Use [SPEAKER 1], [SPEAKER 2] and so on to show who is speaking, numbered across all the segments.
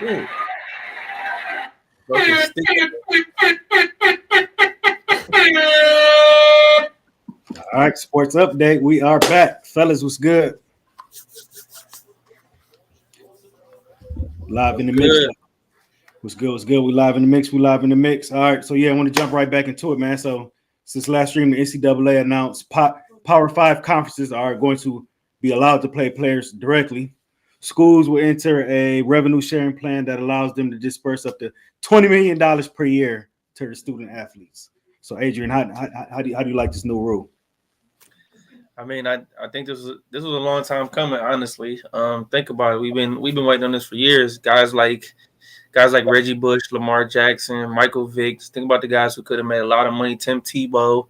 [SPEAKER 1] Ooh. Broken stick.
[SPEAKER 2] All right, sports update. We are back. Fellas, what's good? Live in the mix.
[SPEAKER 1] Good.
[SPEAKER 2] What's good? What's good? We live in the mix. We live in the mix. All right. So, yeah, I want to jump right back into it, man. So, since last stream, the NCAA announced Power 5 conferences are going to be allowed to play players directly. Schools will enter a revenue sharing plan that allows them to disperse up to $20 million per year to the student athletes. So, Adrian, how do you like this new rule?
[SPEAKER 1] I mean, I think this was a long time coming. Honestly, think about it. We've been waiting on this for years. Guys like Reggie Bush, Lamar Jackson, Michael Vick. Think about the guys who could have made a lot of money. Tim Tebow,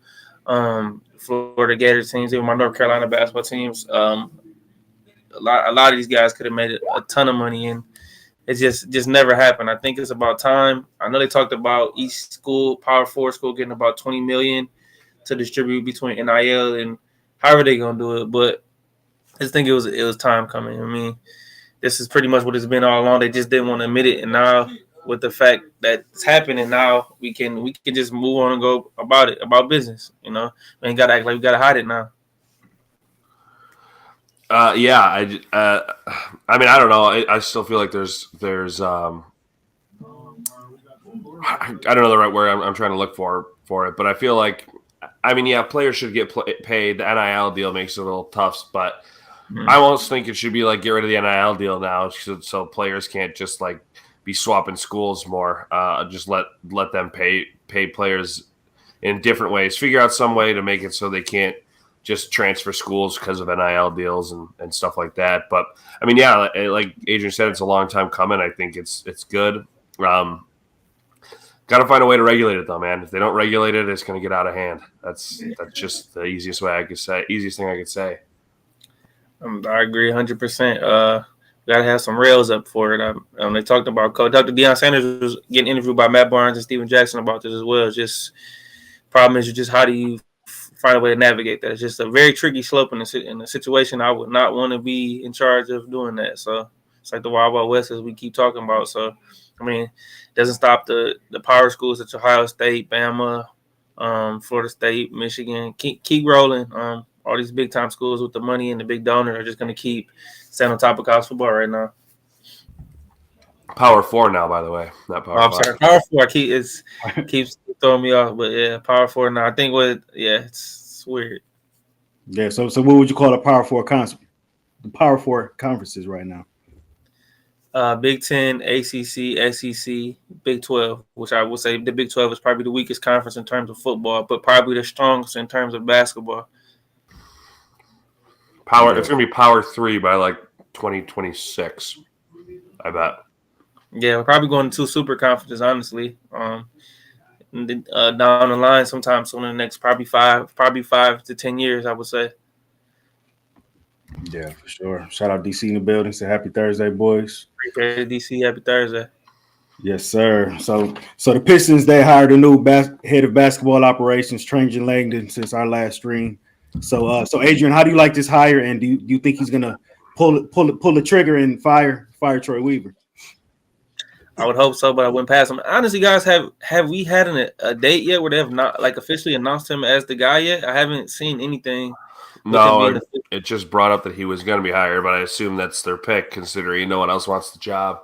[SPEAKER 1] Florida Gators teams, even my North Carolina basketball teams. A lot of these guys could have made a ton of money, and it just never happened. I think it's about time. I know they talked about each school, Power Four school, getting about $20 million to distribute between NIL and however they gonna do it, but I just think it was time coming. I mean, this is pretty much what it's been all along. They just didn't want to admit it, and now with the fact that it's happening, now we can just move on and go about business. You know, we ain't gotta act like we gotta hide it now.
[SPEAKER 3] Yeah, I mean, I don't know. I still feel like there's I don't know the right word I'm trying to look for it, but I feel like, I mean, yeah, players should get paid. The NIL deal makes it a little tough, but I almost think it should be like get rid of the NIL deal now, so players can't just like be swapping schools more. Just let them pay players in different ways. Figure out some way to make it so they can't just transfer schools because of NIL deals and stuff like that. But I mean, yeah, like Adrian said, it's a long time coming. I think it's good. Got to find a way to regulate it, though, man. If they don't regulate it, it's going to get out of hand. That's just the easiest thing I could say.
[SPEAKER 1] I agree 100%. Got to have some rails up for it. They talked about Dr. Deion Sanders was getting interviewed by Matt Barnes and Steven Jackson about this as well. Just problem is just how do you find a way to navigate that? It's just a very tricky slope in a situation. I would not want to be in charge of doing that. So it's like the Wild Wild West as we keep talking about. So I mean, it doesn't stop the power schools at Ohio State, Bama, Florida State, Michigan. Keep rolling. All these big time schools with the money and the big donor are just going to keep staying on top of college football right now.
[SPEAKER 3] Power 4 now, by the way, not Power 5.
[SPEAKER 1] I'm sorry, Power 4 keeps throwing me off, but yeah, Power 4 now. I think it's weird.
[SPEAKER 2] Yeah. So what would you call a Power 4 conference? The Power 4 conferences right now.
[SPEAKER 1] Big 10, ACC, SEC, Big 12, which I would say the Big 12 is probably the weakest conference in terms of football, but probably the strongest in terms of basketball.
[SPEAKER 3] It's going to be Power 3 by like 2026, I bet.
[SPEAKER 1] Yeah, we're probably going to 2 super conferences, honestly. Down the line sometime soon in the next probably 5 to 10 years, I would say.
[SPEAKER 2] Yeah, for sure. Shout out DC in the building. Say happy Thursday, boys.
[SPEAKER 1] Appreciate DC. Happy Thursday.
[SPEAKER 2] Yes, sir. So the Pistons, they hired a new head of basketball operations, Trajan Langdon, since our last stream. So Adrian, how do you like this hire, and do you think he's gonna pull the trigger and fire Troy Weaver?
[SPEAKER 1] I would hope so, but I wouldn't pass him. Honestly, guys, have we had a date yet where they have not like officially announced him as the guy yet? I haven't seen anything.
[SPEAKER 3] No, it just brought up that he was going to be hired, but I assume that's their pick, considering no one else wants the job.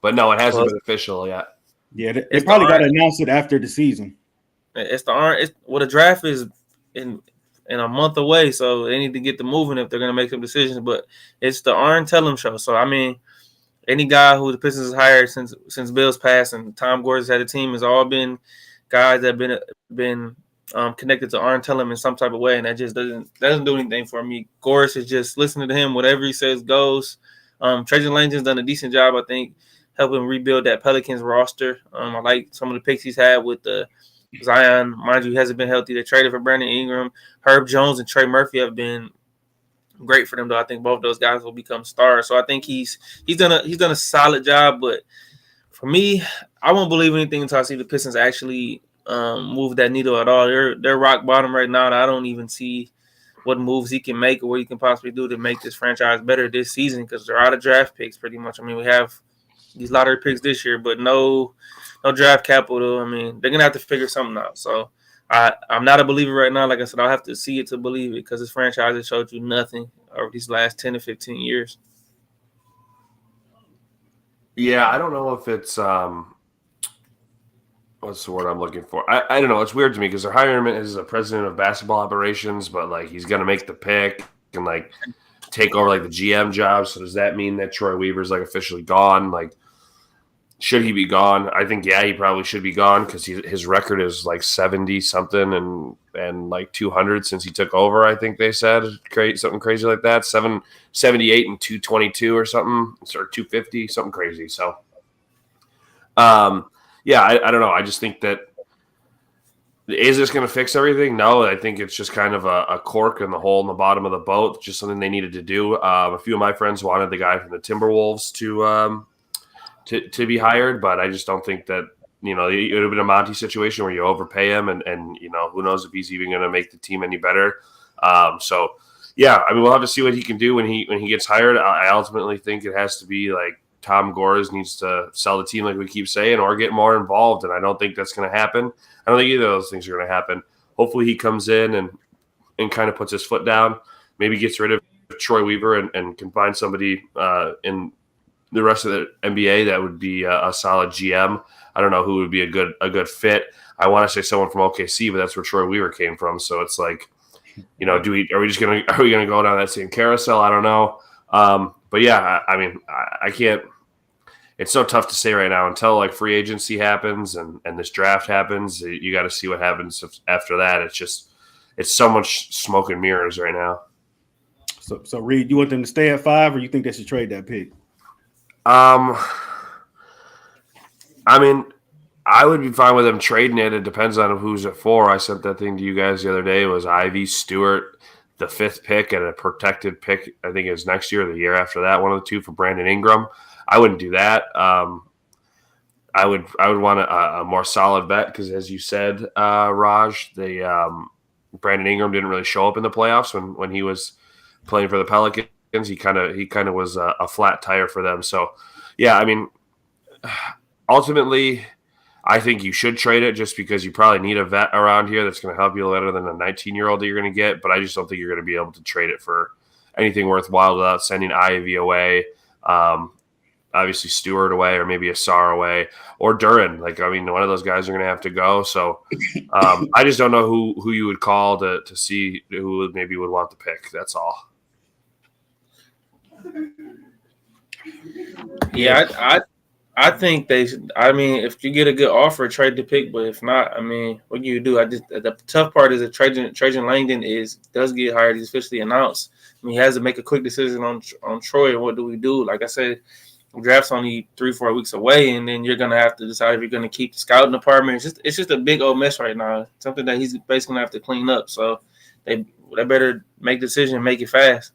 [SPEAKER 3] But no, it hasn't been official yet.
[SPEAKER 2] Yeah, they probably got to announce it after the season.
[SPEAKER 1] The draft is in a month away, so they need to get the moving if they're going to make some decisions. But it's the Arn Tellem show, so I mean, any guy who the Pistons has hired since Bill's passed and Tom Gordon's had a team has all been guys that have been connected to Arn Tellem in some type of way, and that just doesn't do anything for me. Goris is just listening to him. Whatever he says goes. Trajan Langdon's done a decent job, I think, helping rebuild that Pelicans roster. I like some of the picks he's had with the Zion. Mind you, he hasn't been healthy. They traded for Brandon Ingram. Herb Jones and Trey Murphy have been great for them, though. I think both those guys will become stars. So I think he's done a solid job. But for me, I won't believe anything until I see the Pistons actually move that needle at all. They're rock bottom right now, and I don't even see what moves he can make or what he can possibly do to make this franchise better this season because they're out of draft picks pretty much. I mean, we have these lottery picks this year, but no draft capital. I mean, they're gonna have to figure something out. So I'm not a believer right now. Like I said, I'll have to see it to believe it because this franchise has showed you nothing over these last 10 to 15 years.
[SPEAKER 3] Yeah, I don't know if it's what's the word I'm looking for? I don't know. It's weird to me because they're hiring him as a president of basketball operations, but like he's gonna make the pick and like take over like the GM job. So does that mean that Troy Weaver's like officially gone? Like, should he be gone? I think he probably should be gone because his record is like 70 something and like 200 since he took over. I think they said something crazy like that. 78 and 222 or something, or 250, something crazy. So, yeah, I don't know. I just think that is this going to fix everything? No, I think it's just kind of a cork in the hole in the bottom of the boat. Just something they needed to do. A few of my friends wanted the guy from the Timberwolves to be hired, but I just don't think that, it would have been a Monty situation where you overpay him and who knows if he's even going to make the team any better. So yeah, I mean, we'll have to see what he can do when he gets hired. I ultimately think it has to be like Tom Gores needs to sell the team like we keep saying or get more involved, and I don't think that's going to happen. I don't think either of those things are going to happen. Hopefully he comes in and kind of puts his foot down, maybe gets rid of Troy Weaver and can find somebody in the rest of the NBA that would be a solid GM. I don't know who would be a good fit. I want to say someone from OKC, but that's where Troy Weaver came from. So it's like, are we gonna go down that same carousel? I don't know. But yeah, I mean, I can't. It's so tough to say right now until like free agency happens and this draft happens. You got to see what happens after that. It's so much smoke and mirrors right now.
[SPEAKER 2] So Reid, you want them to stay at 5, or you think they should trade that pick?
[SPEAKER 3] I mean, I would be fine with them trading it. It depends on who's it for. I sent that thing to you guys the other day. It was Ivy Stewart, the 5th pick, and a protected pick. I think it's next year or the year after that, one of the two for Brandon Ingram. I wouldn't do that. I would want a more solid bet because, as you said, Raj, Brandon Ingram didn't really show up in the playoffs when he was playing for the Pelicans. He kind of was a flat tire for them. So, yeah, I mean, ultimately, I think you should trade it just because you probably need a vet around here that's going to help you better than a 19-year-old that you're going to get. But I just don't think you're going to be able to trade it for anything worthwhile without sending Ivy away, obviously Stewart away, or maybe Asar away, or Duran. Like, I mean, one of those guys are going to have to go. So I just don't know who you would call to see who maybe would want the pick. That's all.
[SPEAKER 1] Yeah, I think they should. I mean, if you get a good offer, trade the pick. But if not, I mean, what do you do? The tough part is that Trajan Langdon does get hired. He's officially announced. I mean, he has to make a quick decision on Troy. And what do we do? Like I said, draft's only 3-4 weeks away, and then you're gonna have to decide if you're gonna keep the scouting department. It's just a big old mess right now. Something that he's basically gonna have to clean up. So they better make a decision, make it fast.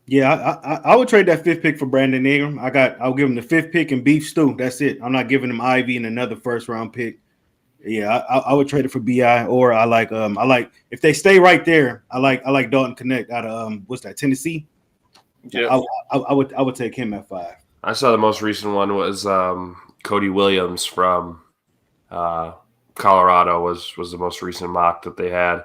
[SPEAKER 2] Yeah, I would trade that 5th pick for Brandon Ingram. I'll give him the 5th pick and beef stew. That's it. I'm not giving him Ivy and another 1st round pick. Yeah, I would trade it for BI, or I like if they stay right there. I like Dalton Connect out of what's that, Tennessee? Yeah, I would take him at 5.
[SPEAKER 3] I saw the most recent one was Cody Williams from Colorado was the most recent mock that they had,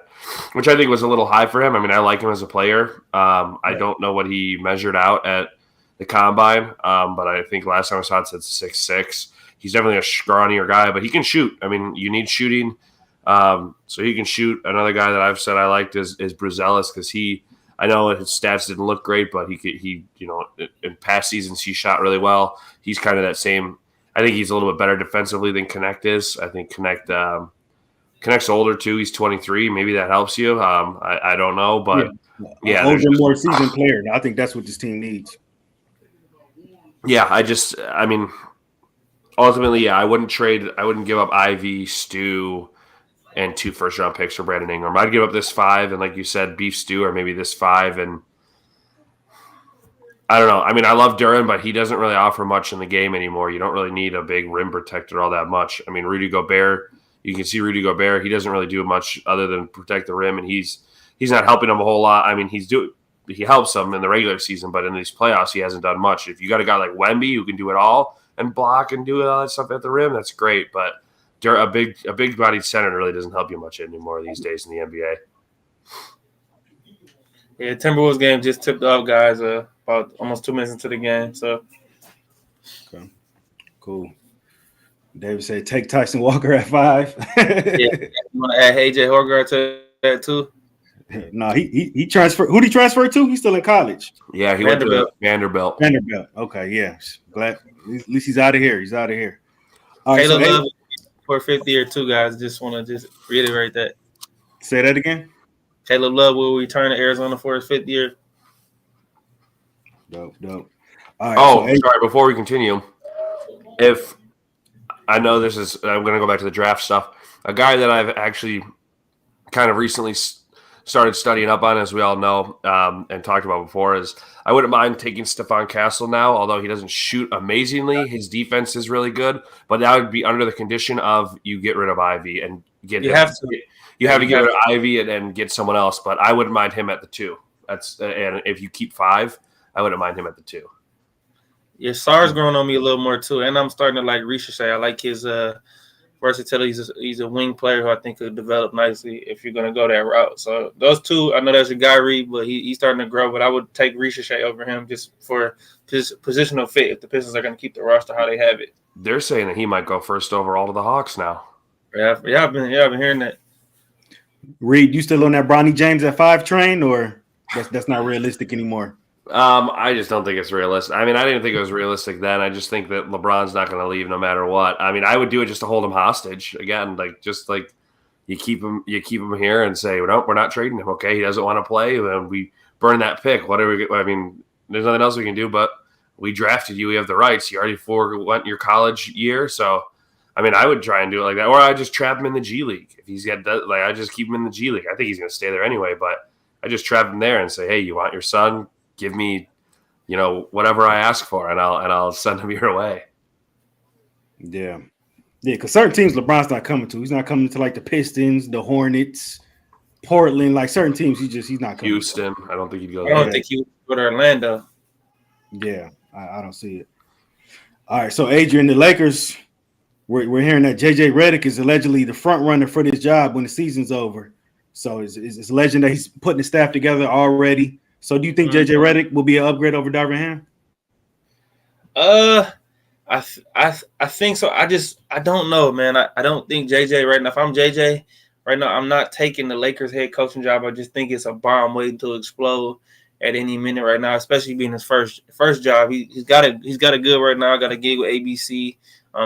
[SPEAKER 3] which I think was a little high for him. I mean, I like him as a player. I don't know what he measured out at the combine, but I think last time I saw it said 6'6". He's definitely a scrawnier guy, but he can shoot. I mean, you need shooting, so he can shoot. Another guy that I've said I liked is Bruzelis because I know his stats didn't look great, but he in past seasons he shot really well. He's kind of that same. I think he's a little bit better defensively than Connect is. I think Connect's older too. He's 23. Maybe that helps you. I don't know, but yeah,
[SPEAKER 2] older, more seasoned player. I think that's what this team needs.
[SPEAKER 3] Yeah, I mean, ultimately, yeah, I wouldn't give up Ivy, Stu, and 2 first-round picks for Brandon Ingram. I'd give up this 5 and, like you said, beef stew, or maybe this 5 and. I don't know. I mean, I love Duran, but he doesn't really offer much in the game anymore. You don't really need a big rim protector all that much. I mean, Rudy Gobert, you can see Rudy Gobert. He doesn't really do much other than protect the rim, and he's not helping him a whole lot. I mean, he's he helps them in the regular season, but in these playoffs, he hasn't done much. If you got a guy like Wemby who can do it all and block and do all that stuff at the rim, that's great. But a big bodied center really doesn't help you much anymore these days in the NBA.
[SPEAKER 1] Yeah, Timberwolves game just tipped off, guys. About almost 2 minutes into the game. So,
[SPEAKER 2] okay, cool. David said, "Take Tyson Walker at 5."
[SPEAKER 1] yeah, you want to add AJ Horgard to that too?
[SPEAKER 2] No, he transferred. Who did he transfer to? He's still in college.
[SPEAKER 3] Yeah, he went to Vanderbilt.
[SPEAKER 2] Okay, yeah. Glad at least he's out of here. All right,
[SPEAKER 1] Caleb Love for 5th year too, guys. Just want to reiterate that.
[SPEAKER 2] Say that again.
[SPEAKER 1] Caleb Love will return to Arizona for his 5th year.
[SPEAKER 2] Dope. All right.
[SPEAKER 3] Sorry. Before we continue, if I know this is, I'm going to go back to the draft stuff. A guy that I've actually kind of recently started studying up on, as we all know, and talked about before, is I wouldn't mind taking Stephon Castle now, although he doesn't shoot amazingly. His defense is really good, but that would be under the condition of you get rid of Ivy and get
[SPEAKER 1] You
[SPEAKER 3] him.
[SPEAKER 1] have to.
[SPEAKER 3] You have to get rid of Ivy and get someone else, but I wouldn't mind him at the 2. And if you keep 5, I wouldn't mind him at the 2.
[SPEAKER 1] Yeah, Sar's growing on me a little more too, and I'm starting to like Ricochet. I like his versatility. He's a wing player who I think could develop nicely if you're going to go that route. So those two, I know that's a guy Reid, but he's starting to grow. But I would take Ricochet over him just for his positional fit if the Pistons are going to keep the roster how they have it.
[SPEAKER 3] They're saying that he might go first overall to the Hawks now.
[SPEAKER 1] Yeah, I've been hearing that.
[SPEAKER 2] Reid, you still on that Bronny James at 5 train, or that's not realistic anymore?
[SPEAKER 3] I just don't think it's realistic. I mean, I didn't think it was realistic then. I just think that LeBron's not going to leave no matter what. I mean, I would do it just to hold him hostage again, just like you keep him here and say, no, we're not trading him. Okay, he doesn't want to play, and we burn that pick. Whatever. I mean, there's nothing else we can do. But we drafted you. We have the rights. You already forwent your college year, so. I mean, I would try and do it like that, or I just trap him in the G League. If he's got I just keep him in the G League. I think he's going to stay there anyway, but I just trap him there and say, "Hey, you want your son? Give me, whatever I ask for, and I'll send him your way."
[SPEAKER 2] Yeah, because certain teams LeBron's not coming to. He's not coming to like the Pistons, the Hornets, Portland. Like certain teams, he's not coming.
[SPEAKER 3] Houston, I don't think he'd go.
[SPEAKER 1] I don't think he would go to Orlando.
[SPEAKER 2] Yeah, I don't see it. All right, so Adrian, the Lakers. We're hearing that JJ Redick is allegedly the front runner for this job when the season's over. So it's legend that he's putting the staff together already. So do you think JJ Redick will be an upgrade over Darvin Ham?
[SPEAKER 1] I think so. I don't know, man. I don't think JJ right now. If I'm JJ right now, I'm not taking the Lakers head coaching job. I just think it's a bomb waiting to explode at any minute right now, especially being his first job. He's got it good right now. Got a gig with ABC.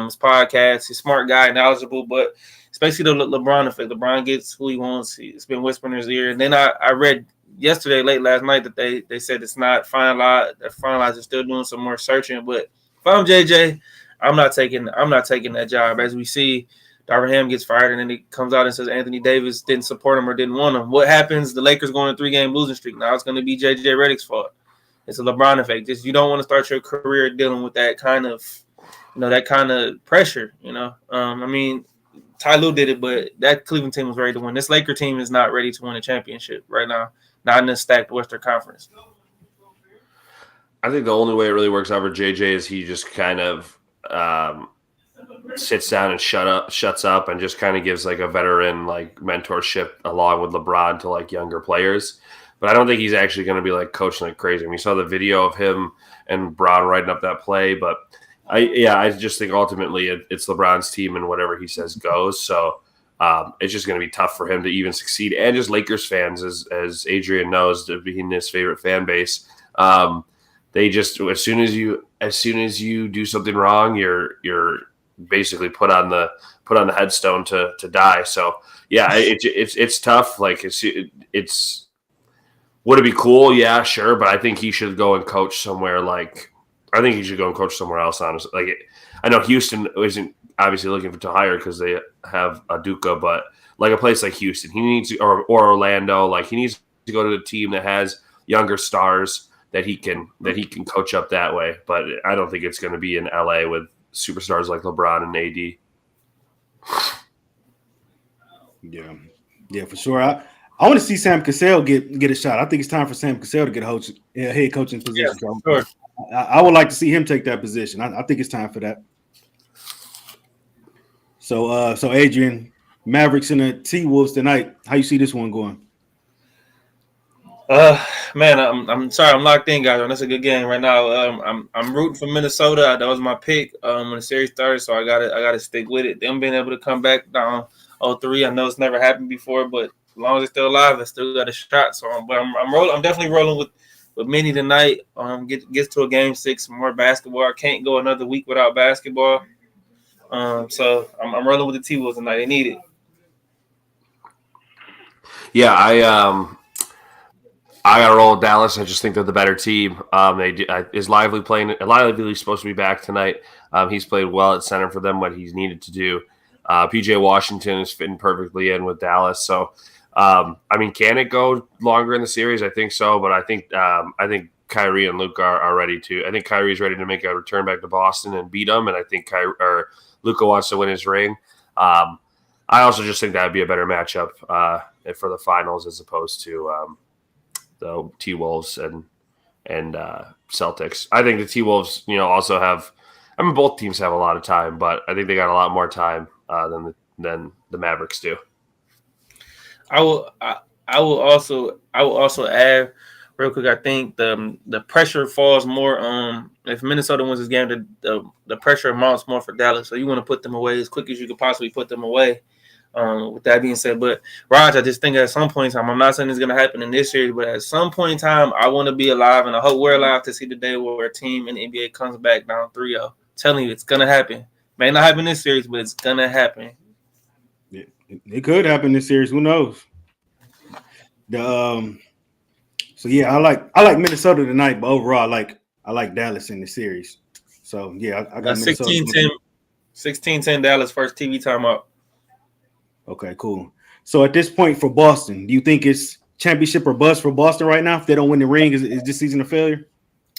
[SPEAKER 1] His podcast, he's a smart guy, knowledgeable, but it's basically the LeBron effect. LeBron gets who he wants. It's been whispering in his ear. And then I read yesterday, late last night, that they said it's not finalized. They're finalized. They're still doing some more searching. But if I'm JJ, I'm not taking that job. As we see, Darvin Ham gets fired, and then he comes out and says Anthony Davis didn't support him or didn't want him. What happens? The Lakers go on a 3-game losing streak. Now it's going to be JJ Redick's fault. It's a LeBron effect. Just you don't want to start your career dealing with that kind of pressure, I mean, Ty Lue did it, but that Cleveland team was ready to win. This Laker team is not ready to win a championship right now, not in this stacked Western Conference.
[SPEAKER 3] I think the only way it really works out for JJ is he just kind of sits down and shuts up and just kind of gives like a veteran like mentorship along with LeBron to like younger players. But I don't think he's actually going to be like coaching like crazy. I mean, we saw the video of him and Bron writing up that play, but I just think ultimately it's LeBron's team and whatever he says goes. So it's just going to be tough for him to even succeed. And just Lakers fans, as Adrian knows, being his favorite fan base, they just as soon as you do something wrong, you're basically put on the headstone to die. So yeah, it's tough. Like it's would it be cool? Yeah, sure, but I think he should go and coach somewhere like. I think he should go and coach somewhere else, honestly. I know Houston isn't obviously looking to hire because they have Aduka, but like a place like Houston, he needs to, or Orlando, like he needs to go to a team that has younger stars that he can coach up that way. But I don't think it's going to be in LA with superstars like LeBron and AD.
[SPEAKER 2] Yeah, for sure. I want to see Sam Cassell get a shot. I think it's time for Sam Cassell to get a head coaching position.
[SPEAKER 1] Yeah, sure.
[SPEAKER 2] I would like to see him take that position. I think it's time for that. So Adrian, Mavericks and the T-Wolves tonight. How you see this one going?
[SPEAKER 1] Man, I'm sorry, I'm locked in, guys. That's a good game right now. I'm rooting for Minnesota. That was my pick when the series started, so I gotta stick with it. Them being able to come back down 0-3. I know it's never happened before, but as long as they're still alive, they still got a shot. So I'm rolling. I'm definitely rolling with Minnie tonight. Gets to a game 6, more basketball. I can't go another week without basketball. So I'm rolling with the T-Wolves tonight. They need it.
[SPEAKER 3] Yeah, I got to roll with Dallas. I just think they're the better team. Is Lively supposed to be back tonight. He's played well at center for them, what he's needed to do. PJ Washington is fitting perfectly in with Dallas. So, can it go longer in the series? I think so, but I think Kyrie and Luka are ready to. I think Kyrie's ready to make a return back to Boston and beat them, and I think Luka wants to win his ring. I also just think that would be a better matchup for the finals as opposed to the T-Wolves and Celtics. I think the T-Wolves, also have. Both teams have a lot of time, but I think they got a lot more time than the Mavericks do.
[SPEAKER 1] I will also add real quick. I think the pressure falls more. If Minnesota wins this game, the pressure mounts more for Dallas. So you want to put them away as quick as you could possibly put them away. With that being said, but Raaj, I just think at some point in time, I'm not saying it's going to happen in this series, but at some point in time, I want to be alive, and I hope we're alive to see the day where a team in the NBA comes back down 3-0. Telling you, it's going to happen. May not happen this series, but it's going to happen.
[SPEAKER 2] It could happen this series. Who knows? So yeah, I like Minnesota tonight, but overall, I like Dallas in the series. So yeah, I got
[SPEAKER 1] 16-10 Dallas first TV timeout.
[SPEAKER 2] Okay, cool. So at this point for Boston, do you think it's championship or bust for Boston right now? If they don't win the ring, is this season a failure?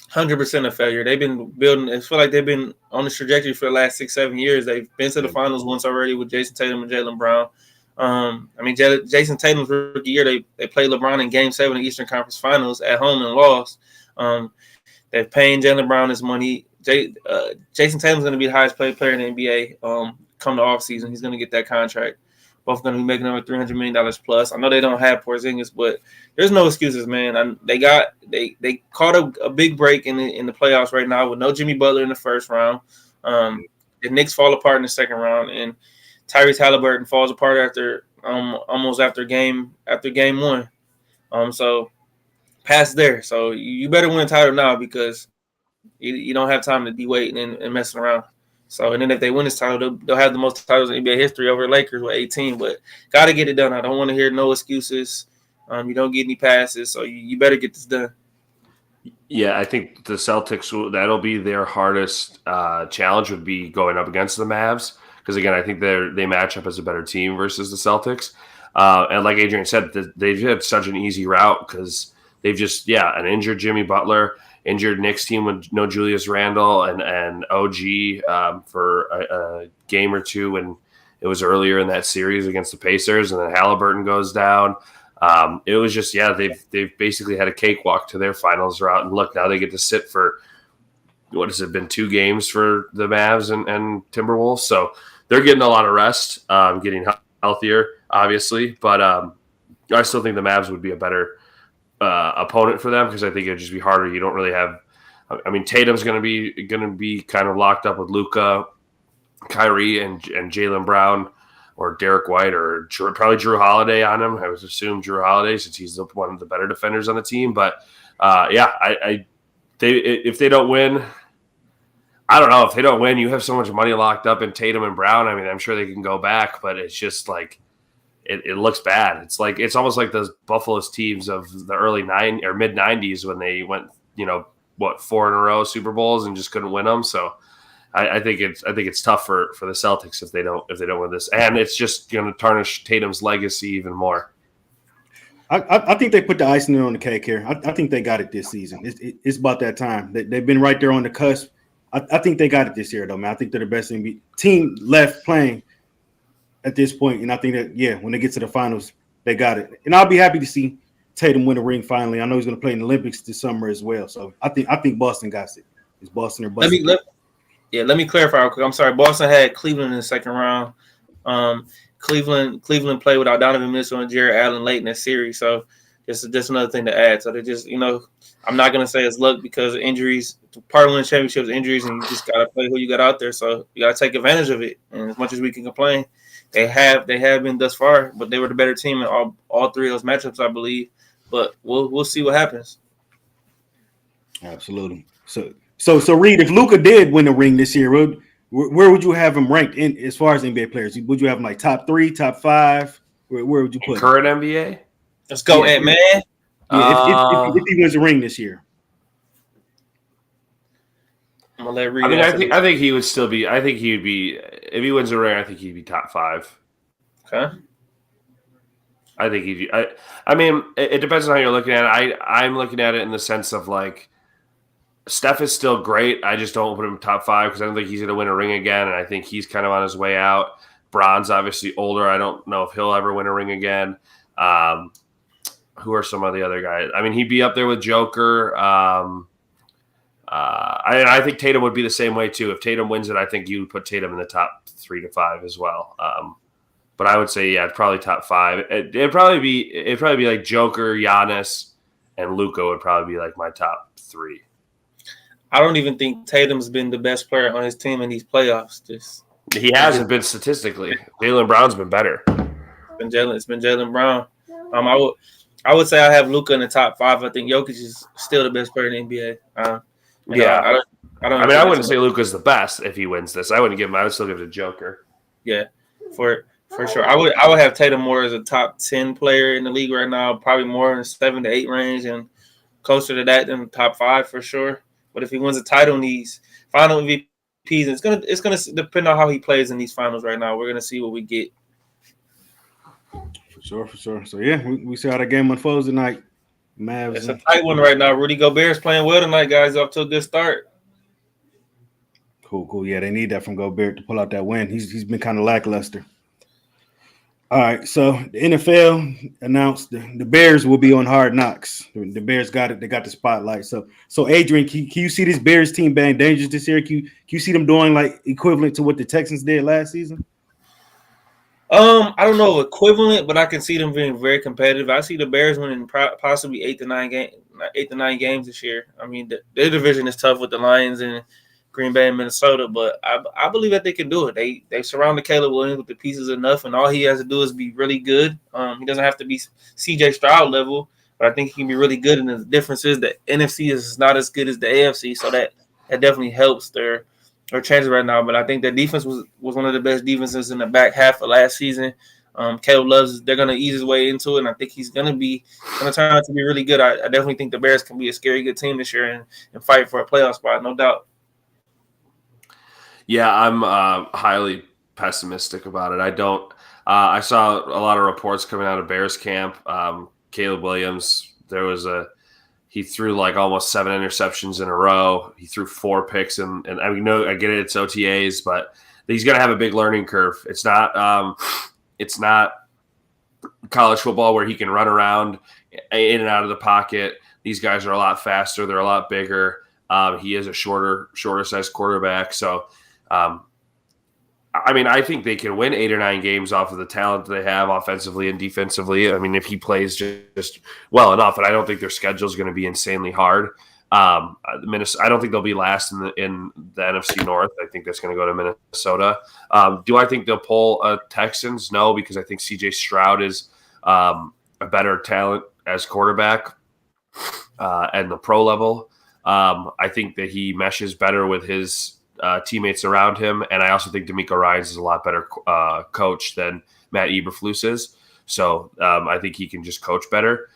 [SPEAKER 1] 100% a failure. They've been building. I feel like they've been on this trajectory for the last 6-7 years. They've been to the finals once already with Jason Tatum and Jaylen Brown. Jason Tatum's rookie year, they played LeBron in Game 7 of the Eastern Conference Finals at home and lost. They're paying Jaylen Brown his money. Jason Tatum's going to be the highest paid player in the NBA come the offseason. He's going to get that contract. Both going to be making over $300 million plus. I know they don't have Porzingis, but there's no excuses, man. They caught a big break in the playoffs right now with no Jimmy Butler in the first round. The Knicks fall apart in the second round, and Tyrese Halliburton falls apart after game 1. So past there. So you better win a title now because you don't have time to be waiting and messing around. So, and then if they win this title, they'll have the most titles in NBA history over the Lakers with 18. But got to get it done. I don't want to hear no excuses. You don't get any passes, so you better get this done.
[SPEAKER 3] Yeah, I think the Celtics, that'll be their hardest challenge would be going up against the Mavs. Because, again, I think they match up as a better team versus the Celtics. And like Adrian said, they've had such an easy route because they've just, an injured Jimmy Butler, injured Knicks team with no Julius Randle and OG for a game or two when it was earlier in that series against the Pacers, and then Halliburton goes down. It was just, they've basically had a cakewalk to their finals route. And look, now they get to sit for, what has it been, 2 games for the Mavs and Timberwolves. So they're getting a lot of rest, getting healthier, obviously. But I still think the Mavs would be a better opponent for them because I think it'd just be harder. You don't really have. Tatum's going to be kind of locked up with Luka, Kyrie, and Jaylen Brown, or Derek White, or probably Drew Holiday on him. I would assume Drew Holiday since he's one of the better defenders on the team. But if they don't win, I don't know. If they don't win, you have so much money locked up in Tatum and Brown. I'm sure they can go back, but it's just like. It looks bad. It's almost like those Buffalo's teams of the early mid 90s when they went, 4 in a row Super Bowls and just couldn't win them. So I think it's tough for the Celtics if they don't win this, and it's just going to tarnish Tatum's legacy even more.
[SPEAKER 2] I think they put the icing on the cake here. I think they got it this season. It's about that time. They've been right there on the cusp. I think they got it this year, though, man. I think they're the best NBA team left playing at this point, and I think that when they get to the finals, they got it. And I'll be happy to see Tatum win a ring finally. I know he's going to play in the Olympics this summer as well. So I think Boston got it. It's Boston or Boston.
[SPEAKER 1] Let me clarify real quick. I'm sorry. Boston had Cleveland in the second round. Cleveland played without Donovan Mitchell and Jared Allen late in the series. So just another thing to add. So they just, I'm not going to say it's luck because of injuries. Part of winning championships, injuries, and you just got to play who you got out there. So you got to take advantage of it. And as much as we can complain, they have been thus far, but they were the better team in all three of those matchups, I believe. But we'll see what happens.
[SPEAKER 2] Absolutely. So Reid, if Luka did win the ring this year, where would you have him ranked in as far as NBA players? Would you have him like top 3, top 5? Where would you put him?
[SPEAKER 3] Current NBA?
[SPEAKER 1] Let's go, Ant-Man.
[SPEAKER 2] Yeah, if he wins the ring this year.
[SPEAKER 1] I'm gonna let Reid.
[SPEAKER 3] I think he would still be. I think he would be if he wins the ring. I think he'd be top 5.
[SPEAKER 1] Okay.
[SPEAKER 3] I think he'd. I mean, it depends on how you're looking at it. I'm looking at it in the sense of like, Steph is still great. I just don't put him top 5 because I don't think he's going to win a ring again, and I think he's kind of on his way out. Bron's obviously older. I don't know if he'll ever win a ring again. Who are some of the other guys? I mean, he'd be up there with Joker. I think Tatum would be the same way too. If Tatum wins it, I think you would put Tatum in the top 3 to 5 as well. But I would say, probably top 5. It'd probably be like Joker, Giannis, and Luka would probably be like my top 3.
[SPEAKER 1] I don't even think Tatum's been the best player on his team in these playoffs.
[SPEAKER 3] He hasn't been statistically. Jaylen Brown's been better.
[SPEAKER 1] It's been Jaylen Brown. I would say I have Luka in the top 5. I think Jokic is still the best player in the NBA. I
[SPEAKER 3] wouldn't say Luka's the best if he wins this. I wouldn't give him. I would still give it to Joker.
[SPEAKER 1] Yeah, for sure. I would have Tatum more as a top 10 player in the league right now. Probably more in the 7 to 8 range, and closer to that than top 5 for sure. But if he wins a title in these final MVPs, it's gonna depend on how he plays in these finals right now. We're gonna see what we get.
[SPEAKER 2] For sure. So yeah, we see how the game unfolds tonight. Mavs.
[SPEAKER 1] It's a tight one right now. Rudy Gobert's playing well tonight, guys. Off to a good start.
[SPEAKER 2] Cool. Yeah, they need that from Gobert to pull out that win. He's been kind of lackluster. All right, so the NFL announced the Bears will be on Hard Knocks. The Bears got it. They got the spotlight. So Adrian, can you see this Bears team being dangerous this year? Can you see them doing like equivalent to what the Texans did last season?
[SPEAKER 1] I don't know equivalent, but I can see them being very competitive. I see the Bears winning possibly 8 to 9 games this year. I mean, their division is tough with the Lions and Green Bay and Minnesota, but I believe that they can do it. They surrounded Caleb Williams with the pieces enough, and all he has to do is be really good. He doesn't have to be CJ Stroud level, but I think he can be really good. And the difference is that NFC is not as good as the AFC, so that definitely helps their chances right now. But I think their defense was one of the best defenses in the back half of last season. Caleb loves. They're going to ease his way into it, and I think he's going to turn out to be really good. I definitely think the Bears can be a scary good team this year and fight for a playoff spot, no doubt.
[SPEAKER 3] Yeah, I'm highly pessimistic about it. I don't. I saw a lot of reports coming out of Bears camp. Caleb Williams, he threw like almost 7 interceptions in a row. He threw 4 picks, and I mean, I get it, it's OTAs, but he's going to have a big learning curve. It's not college football where he can run around in and out of the pocket. These guys are a lot faster. They're a lot bigger. He is a shorter sized quarterback. So, I mean, I think they can win 8 or 9 games off of the talent they have offensively and defensively. I mean, if he plays just well enough, and I don't think their schedule is going to be insanely hard. I don't think they'll be last in the NFC North. I think that's going to go to Minnesota. Do I think they'll pull Texans? No, because I think CJ Stroud is a better talent as quarterback at the pro level. I think that he meshes better with his teammates around him, and I also think DeMeco Ryans is a lot better coach than Matt Eberflus is. So I think he can just coach better.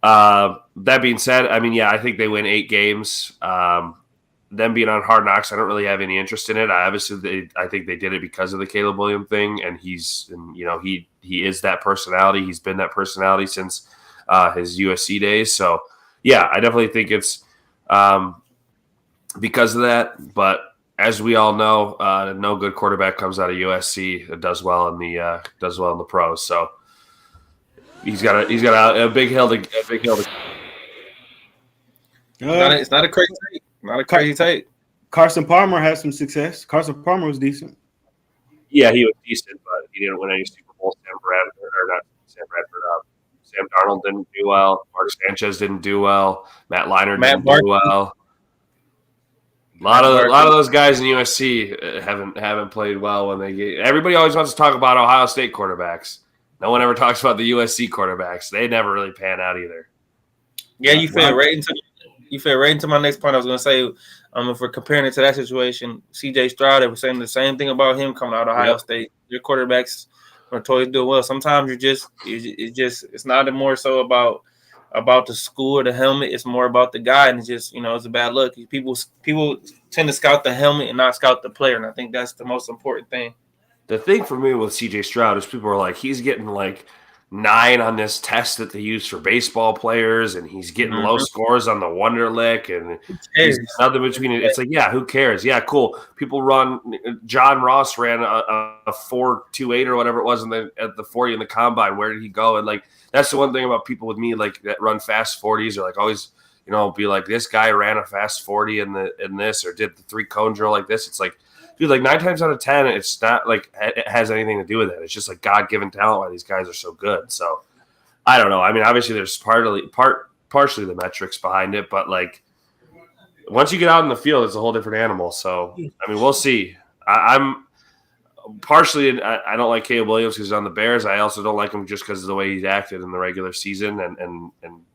[SPEAKER 3] That being said, I mean, yeah, I think they win 8 games. Them being on Hard Knocks, I don't really have any interest in it. I think they did it because of the Caleb Williams thing, and he is that personality. He's been that personality since his USC days. So yeah, I definitely think it's because of that. But as we all know, no good quarterback comes out of USC that does well in the pros. So he's got a big hill to
[SPEAKER 1] It's not a crazy take. Not a crazy take.
[SPEAKER 2] Carson Palmer has some success. Carson Palmer was decent.
[SPEAKER 3] Yeah, he was decent, but he didn't win any Super Bowl. Sam Darnold didn't do well. Mark Sanchez didn't do well. Matt Leinart didn't do well. A lot of those guys in USC haven't played well when they get. Everybody always wants to talk about Ohio State quarterbacks. No one ever talks about the USC quarterbacks. They never really pan out either.
[SPEAKER 1] Yeah, you fed right into my next point. I was going to say, if we're comparing it to that situation, C.J. Stroud, they were saying the same thing about him coming out of Ohio State. Your quarterbacks are totally doing well. Sometimes it's not more so about the school or the helmet. It's more about the guy, and it's just it's a bad look. People tend to scout the helmet and not scout the player, and I think that's the most important thing.
[SPEAKER 3] The thing for me with C.J. Stroud is people are like, he's getting like 9 on this test that they use for baseball players, and he's getting low scores on the Wonderlic, and he's nothing between it. It's like, yeah, who cares? Yeah, cool. People run. John Ross ran a 4.28 or whatever it was, and then at the 40 in the combine. Where did he go? And like, that's the one thing about people with me, like that run fast 40s, or like always, be like, this guy ran a fast 40 in this, or did the 3-cone drill like this. It's like, dude, like 9 times out of 10, it's not like it has anything to do with it. It's just like God-given talent why these guys are so good. So I don't know. I mean, obviously there's partially the metrics behind it, but like once you get out in the field, it's a whole different animal. So I mean, we'll see. I'm partially I don't like Caleb Williams because he's on the Bears. I also don't like him just because of the way he's acted in the regular season and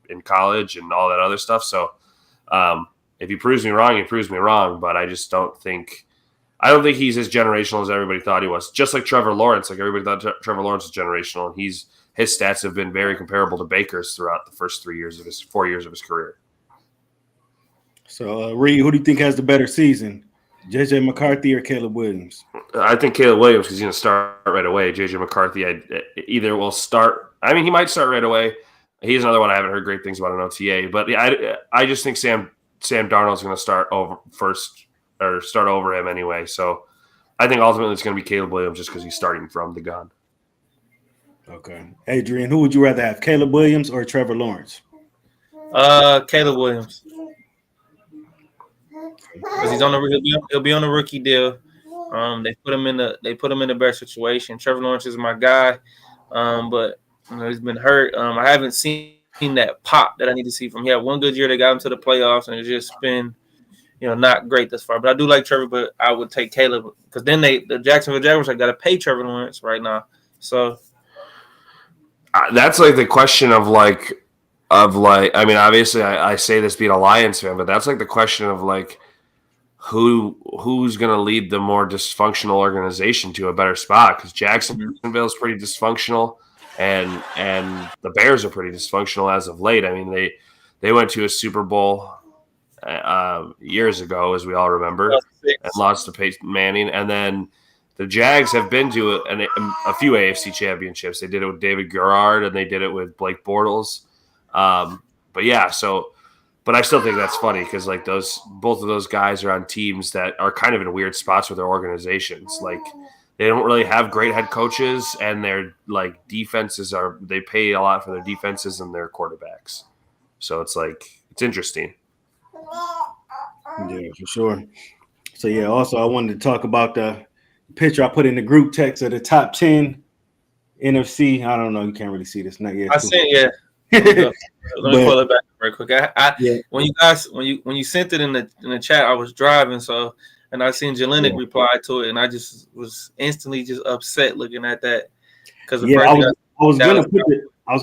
[SPEAKER 3] in college and all that other stuff. So if he proves me wrong, he proves me wrong. But I just don't think. I don't think he's as generational as everybody thought he was. Just like Trevor Lawrence, like everybody thought Trevor Lawrence was generational, and his stats have been very comparable to Baker's throughout the first 4 years of his career.
[SPEAKER 2] So, Reid, who do you think has the better season, J.J. McCarthy or Caleb Williams?
[SPEAKER 3] I think Caleb Williams because he's going to start right away. J.J. McCarthy either will start. I mean, he might start right away. He's another one I haven't heard great things about in OTA, but I just think Sam Darnold's going to start over first. Or start over him anyway. So I think ultimately it's going to be Caleb Williams just because he's starting from the gun.
[SPEAKER 2] Okay. Adrian, who would you rather have, Caleb Williams or Trevor Lawrence?
[SPEAKER 1] Caleb Williams. Because he'll be on a rookie deal. They put him in the better situation. Trevor Lawrence is my guy. But he's been hurt. I haven't seen that pop that I need to see from him. He had one good year. They got him to the playoffs, and it's just been not great thus far. But I do like Trevor, but I would take Caleb because then the Jacksonville Jaguars got to pay Trevor Lawrence right now. So
[SPEAKER 3] that's like the question of like I mean, obviously I say this being a Lions fan, but that's like the question of like who's going to lead the more dysfunctional organization to a better spot because Jacksonville is pretty dysfunctional and the Bears are pretty dysfunctional as of late. I mean, they went to a Super Bowl years ago, as we all remember, and lost to Peyton Manning. And then the Jags have been to a few AFC championships. They did it with David Garrard, and they did it with Blake Bortles. But I still think that's funny because like both of those guys are on teams that are kind of in weird spots with their organizations. Like they don't really have great head coaches, and their like defenses they pay a lot for their defenses and their quarterbacks. So it's interesting.
[SPEAKER 2] Yeah, for sure. So, yeah, also I wanted to talk about the picture I put in the group text of the top 10 NFC. I don't know. You can't really see this. Not yet.
[SPEAKER 1] I sent, yeah. Let me pull it back real quick. When you sent it in the chat, I was driving, and I seen Jelinek reply to it, and I just was instantly just upset looking at that. Because
[SPEAKER 2] I was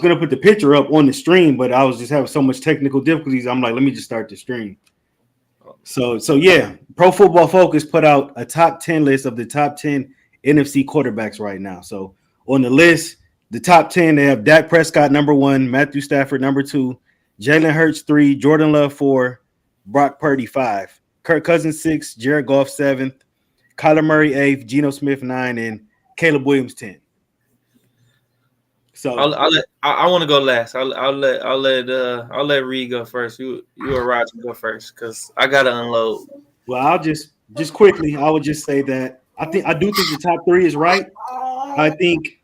[SPEAKER 2] gonna put the picture up on the stream, but I was just having so much technical difficulties. I'm like, let me just start the stream. So yeah, Pro Football Focus put out a top 10 list of the top 10 NFC quarterbacks right now. So on the list, the top 10, they have Dak Prescott number 1, Matthew Stafford number 2, Jalen Hurts 3, Jordan Love 4, Brock Purdy 5, Kirk Cousins 6, Jared Goff 7th, Kyler Murray 8th, Geno Smith 9, and Caleb Williams 10. So
[SPEAKER 1] I want to go last. I'll let Reid go first. You or Raaj go first because I gotta unload.
[SPEAKER 2] Well, I'll just quickly. I would just say that I do think the top 3 is right. I think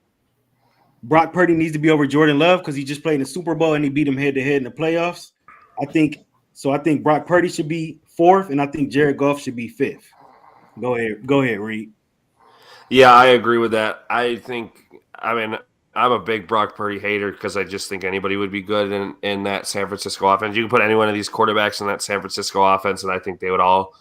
[SPEAKER 2] Brock Purdy needs to be over Jordan Love because he just played in the Super Bowl and he beat him head to head in the playoffs. I think Brock Purdy should be 4th, and I think Jared Goff should be 5th. Go ahead, Reid.
[SPEAKER 3] Yeah, I agree with that. I'm a big Brock Purdy hater because I just think anybody would be good in that San Francisco offense. You can put any one of these quarterbacks in that San Francisco offense, and I think they would all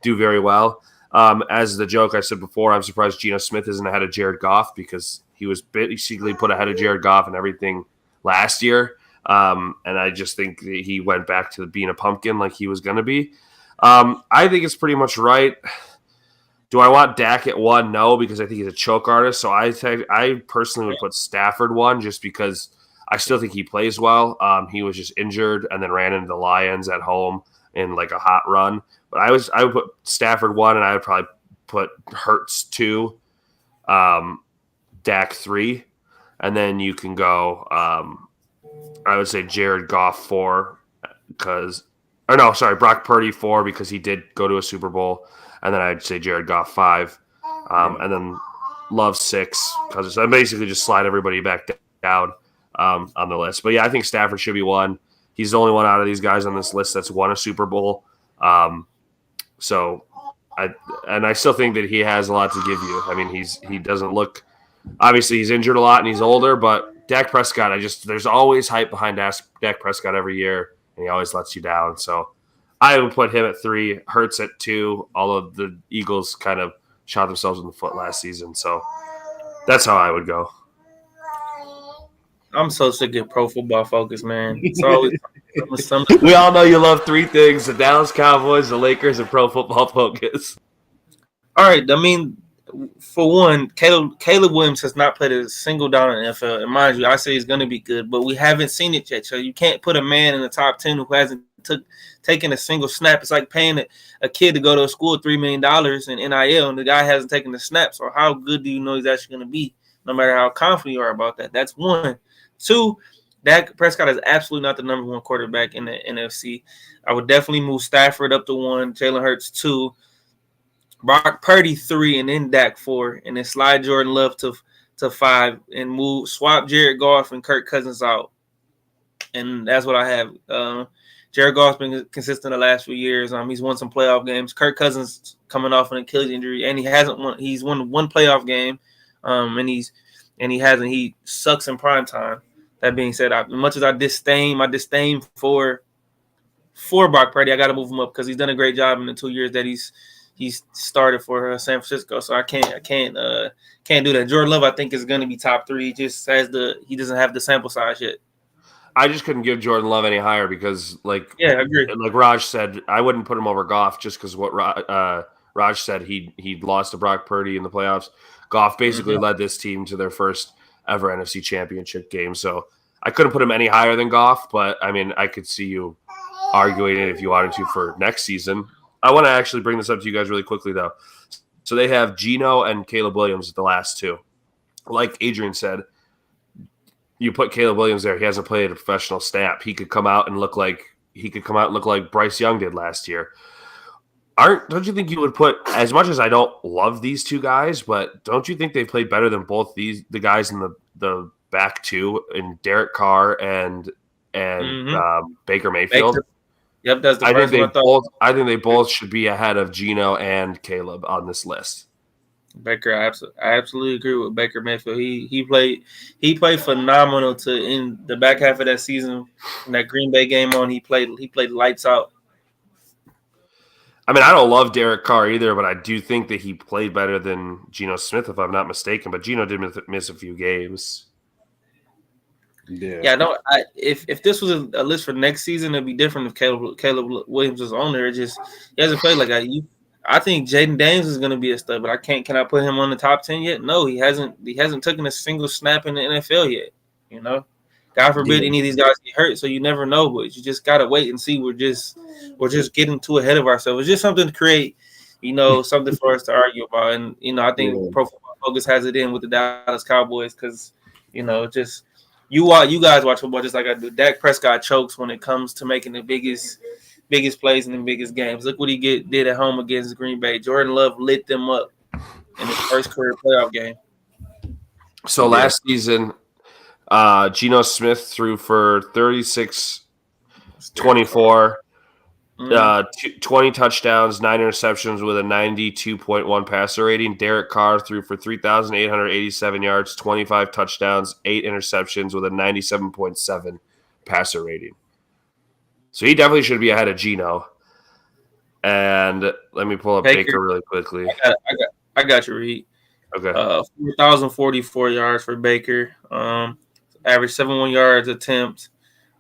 [SPEAKER 3] do very well. As the joke I said before, I'm surprised Geno Smith isn't ahead of Jared Goff because he was basically put ahead of Jared Goff and everything last year. And I just think that he went back to being a pumpkin like he was going to be. I think it's pretty much right. Do I want Dak at 1? No, because I think he's a choke artist. So I personally would put Stafford 1 just because I still think he plays well. He was just injured and then ran into the Lions at home in like a hot run. But I would put Stafford 1, and I would probably put Hurts 2, Dak 3, and then you can go. I would say Jared Goff 4 Brock Purdy 4 because he did go to a Super Bowl. And then I'd say Jared Goff 5, and then Love 6 because I basically just slide everybody back down on the list. But yeah, I think Stafford should be 1. He's the only one out of these guys on this list that's won a Super Bowl. So I still think that he has a lot to give you. I mean, he doesn't look obviously he's injured a lot and he's older, but Dak Prescott, there's always hype behind Dak Prescott every year, and he always lets you down. So I would put him at 3, Hurts at 2, although the Eagles kind of shot themselves in the foot last season. So that's how I would go.
[SPEAKER 1] I'm so sick of Pro Football Focus, man. It's always
[SPEAKER 3] we all know you love 3 things: the Dallas Cowboys, the Lakers, and Pro Football Focus.
[SPEAKER 1] All right. I mean, for one, Caleb Williams has not played a single down in the NFL. And mind you, I say he's going to be good, but we haven't seen it yet. So you can't put a man in the top 10 who hasn't taken a single snap. It's like paying a kid to go to a school $3 million in NIL, and the guy hasn't taken the snap. So how good do you know he's actually going to be, no matter how confident you are about that? That's 1. 2, Dak Prescott is absolutely not the number 1 quarterback in the NFC. I would definitely move Stafford up to 1, Jalen Hurts 2, Brock Purdy 3, and then Dak 4, and then slide Jordan Love to 5, and swap Jared Goff and Kirk Cousins out. And that's what I have. Jared Goff's been consistent the last few years. He's won some playoff games. Kirk Cousins coming off an Achilles injury, and he hasn't won. He's won 1 playoff game, and he sucks in prime time. That being said, as much as I disdain for Brock Purdy, I got to move him up because he's done a great job in the 2 years that he's started for San Francisco. So I can't do that. Jordan Love, I think, is going to be top 3. He just he doesn't have the sample size yet.
[SPEAKER 3] I just couldn't give Jordan Love any higher because, I
[SPEAKER 1] agree.
[SPEAKER 3] Like Raj said, I wouldn't put him over Goff just because what Raj said he lost to Brock Purdy in the playoffs. Goff basically led this team to their first ever NFC Championship game, so I couldn't put him any higher than Goff. But I mean, I could see you arguing it if you wanted to for next season. I want to actually bring this up to you guys really quickly though. So they have Geno and Caleb Williams at the last 2. Like Adrian said, you put Caleb Williams there. He hasn't played a professional snap. He could come out and look like Bryce Young did last year. Don't you think you would put, as much as I don't love these 2 guys, but don't you think they played better than both the guys in the back 2 in Derek Carr and Baker Mayfield?
[SPEAKER 1] Baker. Yep, that's the first one.
[SPEAKER 3] I think they both should be ahead of Geno and Caleb on this list.
[SPEAKER 1] Baker, I absolutely agree with Baker Mayfield. He played phenomenal in the back half of that season. In that Green Bay game he played lights out.
[SPEAKER 3] I mean, I don't love Derek Carr either, but I do think that he played better than Geno Smith, if I'm not mistaken. But Geno did miss a few games.
[SPEAKER 1] Yeah. No. If this was a list for next season, it'd be different if Caleb Williams was on there. He hasn't played like that. I think Jaden Daniels is going to be a stud, but can I put him on the top 10 yet? No, he hasn't taken a single snap in the NFL yet. You know, God forbid any of these guys get hurt, so you never know. But you just gotta wait and see. We're just getting too ahead of ourselves. It's just something to create, something for us to argue about. And I think Pro Football Focus has it in with the Dallas Cowboys because just you guys watch football just like I do. Dak Prescott chokes when it comes to making the biggest plays in the biggest games. Look what he did at home against Green Bay. Jordan Love lit them up in his first career playoff game.
[SPEAKER 3] So last season, Geno Smith threw for 36-24, 20 touchdowns, 9 interceptions with a 92.1 passer rating. Derek Carr threw for 3,887 yards, 25 touchdowns, 8 interceptions with a 97.7 passer rating. So he definitely should be ahead of Geno. And let me pull up Baker really quickly.
[SPEAKER 1] I got you, Reid.
[SPEAKER 3] Okay.
[SPEAKER 1] 4,044 yards for Baker. Average 71 yards attempt.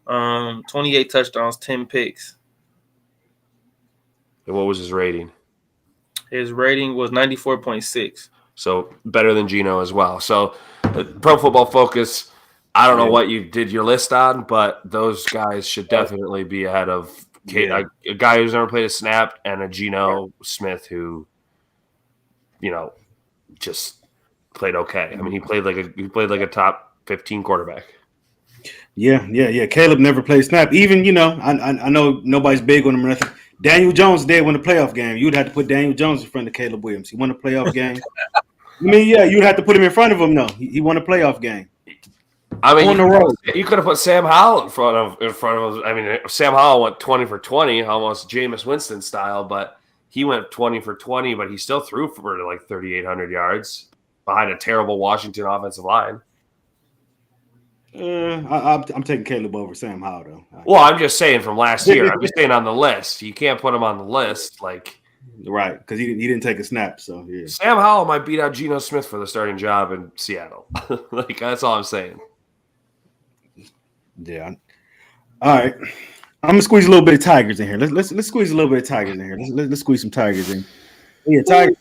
[SPEAKER 1] 28 touchdowns, 10 picks.
[SPEAKER 3] And what was his rating?
[SPEAKER 1] His rating was 94.6.
[SPEAKER 3] So better than Geno as well. So Pro Football Focus, I don't know what you did your list on, but those guys should definitely be ahead of a guy who's never played a snap and a Geno Smith who, just played okay. I mean, he played like a top 15 quarterback.
[SPEAKER 2] Yeah. Caleb never played snap. Even, I know nobody's big on him or nothing. Daniel Jones did win a playoff game. You'd have to put Daniel Jones in front of Caleb Williams. He won a playoff game. You'd have to put him in front of him, though. He won a playoff game.
[SPEAKER 3] I mean, you could have put Sam Howell in front of him. I mean, Sam Howell went 20 for 20, almost Jameis Winston style, but he went 20 for 20, but he still threw for like 3,800 yards behind a terrible Washington offensive line.
[SPEAKER 2] I'm taking Caleb over Sam Howell, though.
[SPEAKER 3] Well, I'm just saying from last year. I'm just saying on the list. You can't put him on the list,
[SPEAKER 2] right, because he didn't take a snap. So yeah,
[SPEAKER 3] Sam Howell might beat out Geno Smith for the starting job in Seattle. That's all I'm saying.
[SPEAKER 2] Yeah. All right. I'm gonna squeeze a little bit of Tigers in here. Let's squeeze a little bit of Tigers in here. Let's squeeze some Tigers in. Yeah, Tigers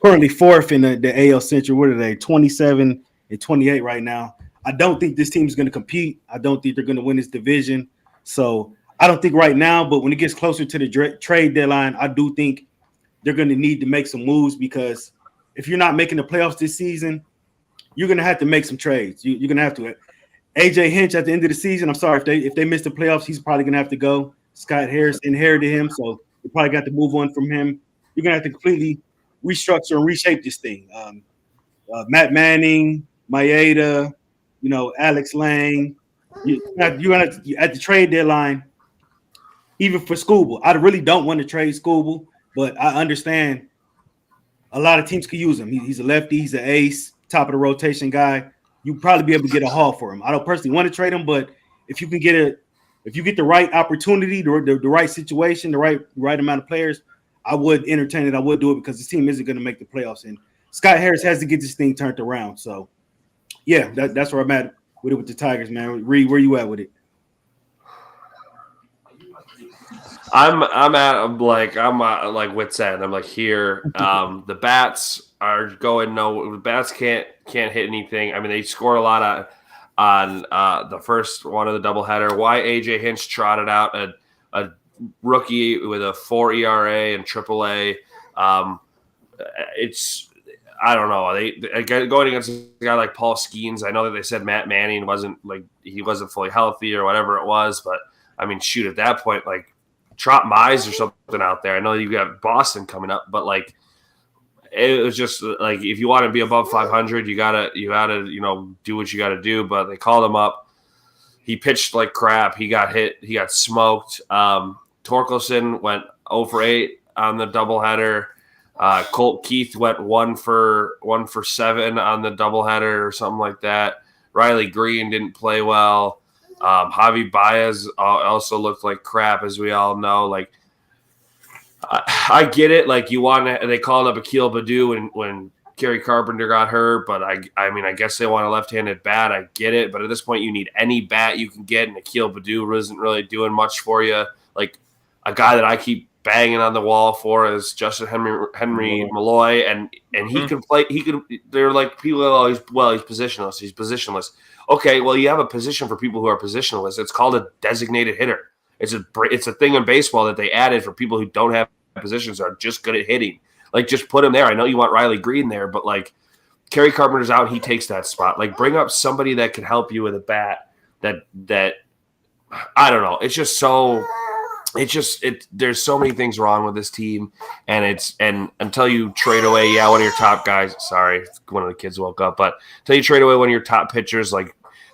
[SPEAKER 2] currently fourth in the AL Central. What are they? 27-28 right now. I don't think this team is going to compete. I don't think they're going to win this division. So I don't think right now, but when it gets closer to the trade deadline, I do think they're going to need to make some moves, because if you're not making the playoffs this season, you're going to have to make some trades. You're going to have to. AJ Hinch at the end of the season, I'm sorry, if they miss the playoffs, he's probably going to have to go. Scott Harris inherited him, so you probably got to move on from him. You're going to have to completely restructure and reshape this thing. Matt Manning, Maeda, Alex Lang. You're gonna at the trade deadline, even for Scooble. I really don't want to trade Scooble, but I understand a lot of teams could use him. He's a lefty, he's an ace, top of the rotation guy. You'd probably be able to get a haul for him. I don't personally want to trade him, but if you get the right opportunity, the right situation, the right amount of players, I would entertain it. I would do it, because this team isn't going to make the playoffs, and Scott Harris has to get this thing turned around. So yeah, that's where I'm at with it with the Tigers, man. Reid, where you at with it?
[SPEAKER 3] I'm like wit's end. I'm like here. The bats are going no. The bats can't hit anything. I mean, they scored a lot on the first one of the doubleheader. Why AJ Hinch trotted out a rookie with a 4 ERA and AAA. It's. I don't know. They going against a guy like Paul Skeens. I know that they said Matt Manning wasn't fully healthy or whatever it was, but I mean, shoot, at that point, Trot Mize or something out there. I know you got Boston coming up, but it was just if you want to be above 500, you gotta do what you gotta do. But they called him up. He pitched like crap. He got hit. He got smoked. Torkelson went 0 for 8 on the doubleheader. Colt Keith went 1 for 7 on the doubleheader or something like that. Riley Green didn't play well. Javi Baez also looked like crap, as we all know. I get it. They called up Akil Baddoo when Kerry Carpenter got hurt, but I mean, I guess they want a left-handed bat. I get it, but at this point, you need any bat you can get, and Akil Baddoo isn't really doing much for you. A guy that I keep banging on the wall for is Justin Henry Malloy, and he can play. They're like people are always, he's positionless. He's positionless. Okay, well, you have a position for people who are positionless. It's called a designated hitter. It's a thing in baseball that they added for people who don't have positions, are just good at hitting. Just put him there. I know you want Riley Green there, but Kerry Carpenter's out, he takes that spot. Bring up somebody that can help you with a bat. That I don't know. It's just so. There's so many things wrong with this team, and until you trade away, one of your top guys. Sorry, one of the kids woke up, but until you trade away one of your top pitchers,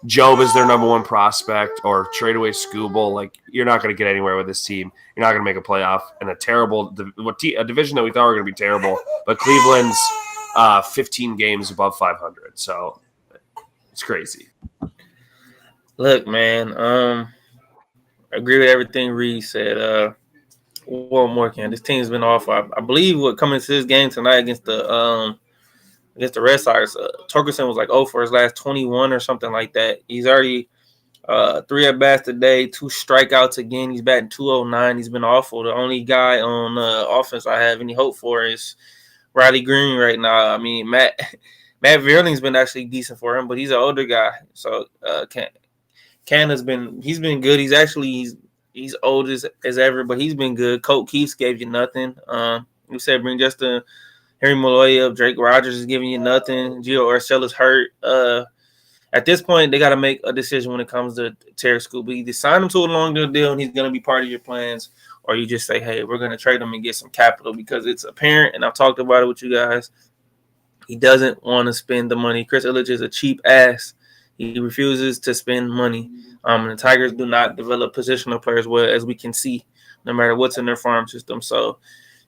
[SPEAKER 3] Job is their number one prospect or trade away Scooble. Like, you're not going to get anywhere with this team. You're not going to make a playoff in a division that we thought were going to be terrible. But Cleveland's 15 games above 500. So it's crazy.
[SPEAKER 1] Look, man, I agree with everything Reid said. One more, Ken. This team's been awful. I believe what coming to this game tonight against the Red Sox, Torkelson was like 0 for his last 21 or something like that. He's already 3 at bats today, 2 strikeouts again. He's batting 209. He's been awful. The only guy on offense I have any hope for is Riley Green right now. I mean, Matt Vierling's been actually decent for him, but he's an older guy. So Canna's been good. He's old as ever, but he's been good. Colt Keefs gave you nothing. We said bring Justin Henry Malloy up. Drake Rogers is giving you nothing. Gio Urshela's hurt. At this point, they got to make a decision when it comes to Terry Scooby. Either sign him to a long-term deal and he's going to be part of your plans, or you just say, hey, we're going to trade him and get some capital, because it's apparent, and I've talked about it with you guys, he doesn't want to spend the money. Chris Ilitch is a cheap ass. He refuses to spend money. And the Tigers do not develop positional players well, as we can see, no matter what's in their farm system. So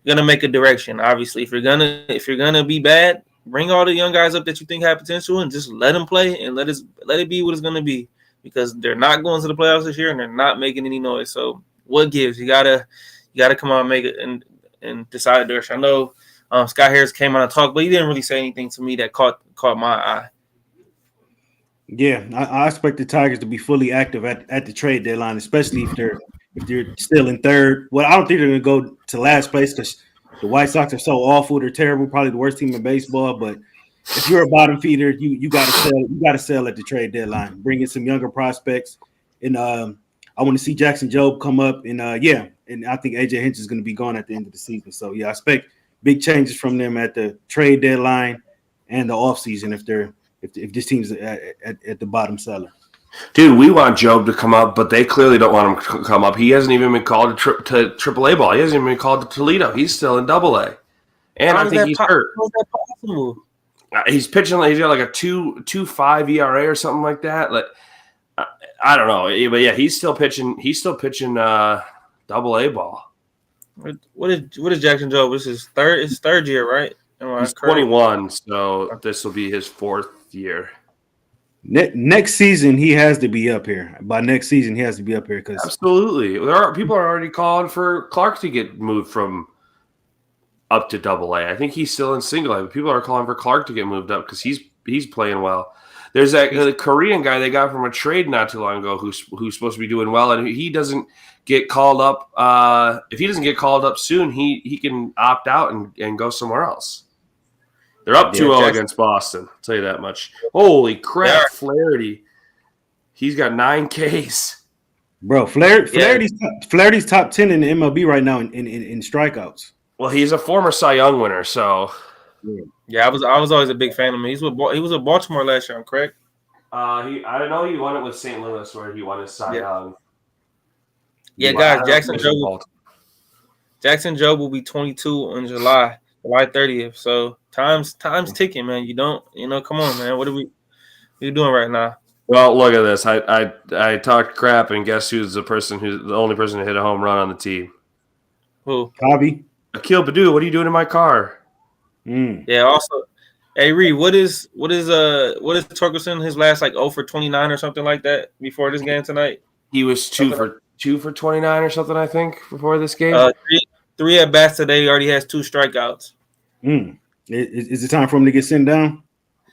[SPEAKER 1] you're gonna make a direction. Obviously, if you're gonna be bad, bring all the young guys up that you think have potential and just let them play and let it be what it's gonna be, because they're not going to the playoffs this year and they're not making any noise. So what gives? You gotta come out and make it and decide a direction. I know Scott Harris came on and talked, but he didn't really say anything to me that caught my eye.
[SPEAKER 2] Yeah, I expect the Tigers to be fully active at the trade deadline, especially if they're still in third. Well, I don't think they're going to go to last place because the White Sox are so awful. They're terrible, probably the worst team in baseball. But if you're a bottom feeder, you got to sell. You got to sell at the trade deadline. Bring in some younger prospects, and I want to see Jackson Jobe come up. And and I think AJ Hinch is going to be gone at the end of the season. So I expect big changes from them at the trade deadline and the offseason if this team's at the bottom seller.
[SPEAKER 3] Dude, we want Job to come up, but they clearly don't want him to come up. He hasn't even been called to AAA ball. He hasn't even been called to Toledo. He's still in AA. And I think he's hurt.
[SPEAKER 1] How is that possible?
[SPEAKER 3] He's pitching he's got like a 2.25 ERA or something like that. Like, I don't know, but yeah, he's still pitching. He's still pitching AA ball.
[SPEAKER 1] What is Jackson Jobe? This is third year, right?
[SPEAKER 3] He's 21, so this will be his 4th year.
[SPEAKER 2] Next season, he has to be up here. By next season, he has to be up here because
[SPEAKER 3] absolutely, people are already calling for Clark to get moved from up to AA. I think he's still in single A, but people are calling for Clark to get moved up because he's playing well. There's the Korean guy they got from a trade not too long ago who's supposed to be doing well, and he doesn't get called up. If he doesn't get called up soon, he can opt out and go somewhere else. They're up 2-0 against Boston. I'll tell you that much. Holy crap, Flaherty. He's got 9 Ks.
[SPEAKER 2] Bro, Flaherty's top 10 in the MLB right now in strikeouts.
[SPEAKER 3] Well, he's a former Cy Young winner, so
[SPEAKER 1] yeah, I was always a big fan of him. He was with Baltimore last year, I'm correct?
[SPEAKER 3] I don't know. He won it with St. Louis, where he won his Cy Young.
[SPEAKER 1] Yeah, guys, Jackson Jobe will be 22 in July 30th. So time's ticking, man. Come on, man. What are you doing right now?
[SPEAKER 3] Well, look at this. I talked crap, and guess who's the only person to hit a home run on the team?
[SPEAKER 1] Who?
[SPEAKER 2] Javi.
[SPEAKER 3] Akil Baddoo. What are you doing in my car?
[SPEAKER 1] Yeah. Also, hey Reid, what is Torkelson, his last 0 for 29 or something like that before this game tonight?
[SPEAKER 3] He was 2 for 29 or something, I think, before this game.
[SPEAKER 1] 3 at bats today. He already has 2 strikeouts.
[SPEAKER 2] Is it time for him to get sent down?